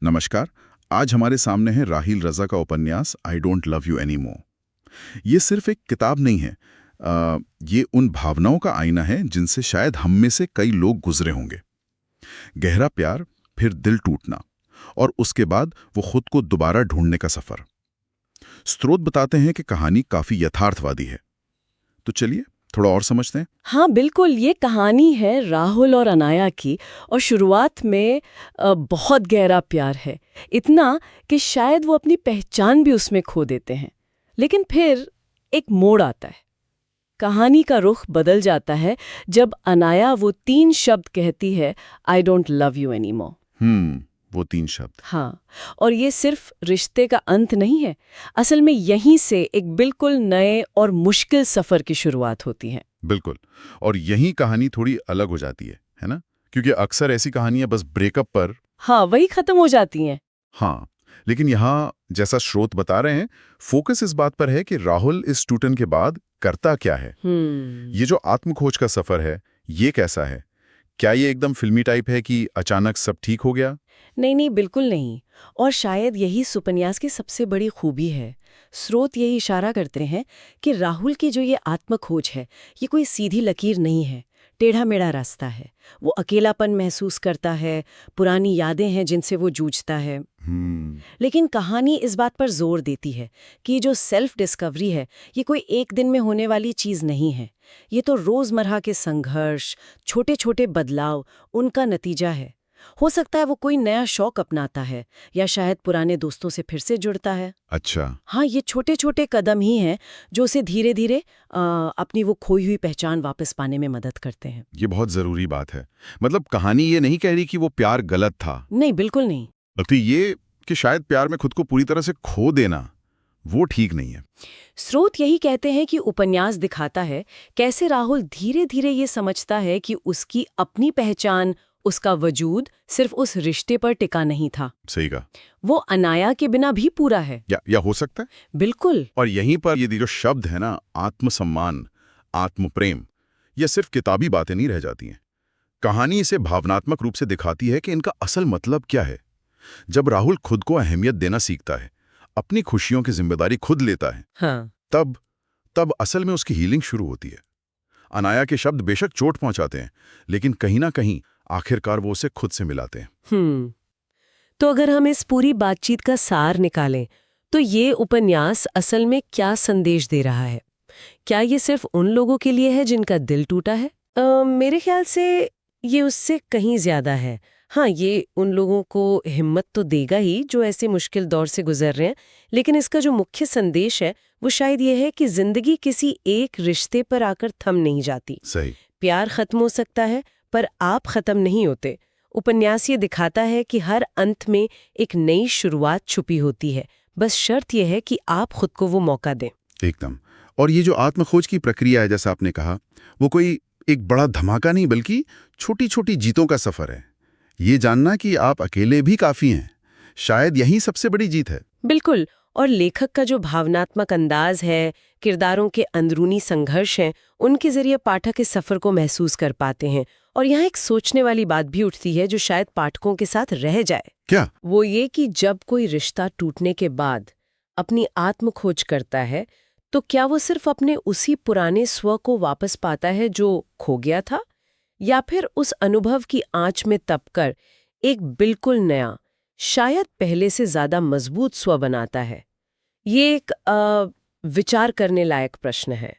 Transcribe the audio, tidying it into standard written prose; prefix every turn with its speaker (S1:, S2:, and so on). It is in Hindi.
S1: नमस्कार। आज हमारे सामने है राहील रज़ा का उपन्यास I don't love you anymore. ये सिर्फ एक किताब नहीं है। ये उन भावनाओं का आईना है जिनसे शायद हम में से कई लोग गुजरे होंगे। गहरा प्यार, फिर दिल टूटना, और उसके बाद वो खुद को दोबारा ढूंढने का सफर। स्रोत बताते हैं कि कहानी काफी यथार्थवादी है। तो चलिए थोड़ा और समझते हैं।
S2: हाँ बिल्कुल, ये कहानी है राहुल और अनाया की। और शुरुआत में बहुत गहरा प्यार है, इतना कि शायद वो अपनी पहचान भी उसमें खो देते हैं। लेकिन फिर एक मोड़ आता है, कहानी का रुख बदल जाता है जब अनाया वो 3 शब्द कहती है, I don't love you anymore.
S1: वो 3 शब्द।
S2: हाँ, और ये सिर्फ रिश्ते का अंत नहीं है, असल में यहीं से एक बिल्कुल नए और मुश्किल सफर की शुरुआत होती है।
S1: बिल्कुल। और यही कहानी थोड़ी अलग हो जाती है ना? क्योंकि अक्सर ऐसी कहानियां बस ब्रेकअप पर।
S2: हाँ, वही खत्म हो जाती हैं।
S1: हाँ, लेकिन यहाँ जैसा स्रोत बता रहे हैं, फोकस इस बात पर है कि राहुल इस टूटन के बाद करता क्या है। ये जो आत्मखोज का सफर है, ये कैसा है? क्या ये एकदम फिल्मी टाइप है कि अचानक सब ठीक हो गया?
S2: नहीं नहीं, बिल्कुल नहीं। और शायद यही इस उपन्यास की सबसे बड़ी खूबी है। स्रोत यही इशारा करते हैं कि राहुल की जो ये आत्मखोज है, ये कोई सीधी लकीर नहीं है, टेढ़ा मेढ़ा रास्ता है। वो अकेलापन महसूस करता है, पुरानी यादें हैं जिनसे वो जूझता है।
S1: हम्म।
S2: लेकिन कहानी इस बात पर जोर देती है कि ये जो सेल्फ डिस्कवरी है, ये कोई एक दिन में होने वाली चीज नहीं है। ये तो रोजमर्रा के संघर्ष, छोटे छोटे बदलाव, उनका नतीजा है। हो सकता है वो कोई नया शौक अपनाता है, या शायद पुराने दोस्तों से फिर से जुड़ता है।
S1: अच्छा।
S2: हाँ, ये छोटे छोटे कदम ही हैं जो उसे धीरे धीरे अपनी वो खोई हुई पहचान वापस पाने में मदद करते हैं।
S1: ये बहुत जरूरी बात है। मतलब कहानी ये नहीं कह रही कि वो प्यार गलत था,
S2: नहीं, बिल्कुल नहीं।
S1: बल्कि ये कि शायद प्यार में खुद को पूरी तरह से खो देना वो ठीक नहीं है।
S2: स्रोत यही कहते हैं कि उपन्यास दिखाता है कैसे राहुल धीरे धीरे ये समझता है कि उसकी अपनी पहचान, उसका वजूद सिर्फ उस रिश्ते पर टिका नहीं था।
S1: सही कहा।
S2: वो अनाया के बिना भी पूरा है।
S1: या हो सकता है।
S2: बिल्कुल।
S1: और यहीं पर ये जो शब्द है ना, आत्मसम्मान, आत्मप्रेम, ये सिर्फ किताबी बातें नहीं रह जाती हैं। कहानी इसे भावनात्मक रूप से दिखाती है कि इनका असल मतलब क्या है। जब राहुल खुद को अहमियत देना सीखता है, अपनी खुशियों की जिम्मेदारी खुद लेता है,
S2: हाँ।
S1: तब तब असल में उसकी हीलिंग शुरू होती है। अनाया के शब्द बेशक चोट पहुंचाते हैं, लेकिन कहीं ना कहीं आखिरकार वो उसे खुद से मिलाते हैं।
S2: तो अगर हम इस पूरी बातचीत का सार निकालें, तो ये उपन्यास असल में क्या संदेश दे रहा है? क्या ये सिर्फ उन लोगों के लिए है जिनका दिल टूटा है? मेरे ख्याल से ये उससे कहीं ज्यादा है। हाँ, ये उन लोगों को हिम्मत तो देगा ही जो ऐसे मुश्किल दौर से गुजर रहे हैं, लेकिन इसका जो मुख्य संदेश है वो शायद ये है कि जिंदगी किसी एक रिश्ते पर आकर थम नहीं जाती।
S1: सही।
S2: प्यार खत्म हो सकता है, पर आप खत्म नहीं होते। उपन्यास ये दिखाता है कि हर अंत में एक नई शुरुआत छुपी होती है, बस शर्त यह है कि आप खुद को वो मौका दें।
S1: एकदम। और ये जो आत्मखोज की प्रक्रिया है, जैसा आपने कहा, वो कोई एक बड़ा धमाका नहीं, बल्कि छोटी छोटी जीतों का सफर है। ये जानना कि आप अकेले भी काफी हैं, शायद यही सबसे बड़ी जीत है।
S2: बिल्कुल। और लेखक का जो भावनात्मक अंदाज है, किरदारों के अंदरूनी संघर्ष हैं, उनके जरिए पाठक इस सफर को महसूस कर पाते हैं। और यहाँ एक सोचने वाली बात भी उठती है जो शायद पाठकों के साथ रह जाए।
S1: क्या?
S2: वो ये कि जब कोई रिश्ता टूटने के बाद अपनी आत्मखोज करता है, तो क्या वो सिर्फ अपने उसी पुराने स्व को वापस पाता है जो खो गया था, या फिर उस अनुभव की आंच में तपकर एक बिल्कुल नया, शायद पहले से ज्यादा मजबूत स्व बनाता है? ये एक विचार करने लायक प्रश्न है।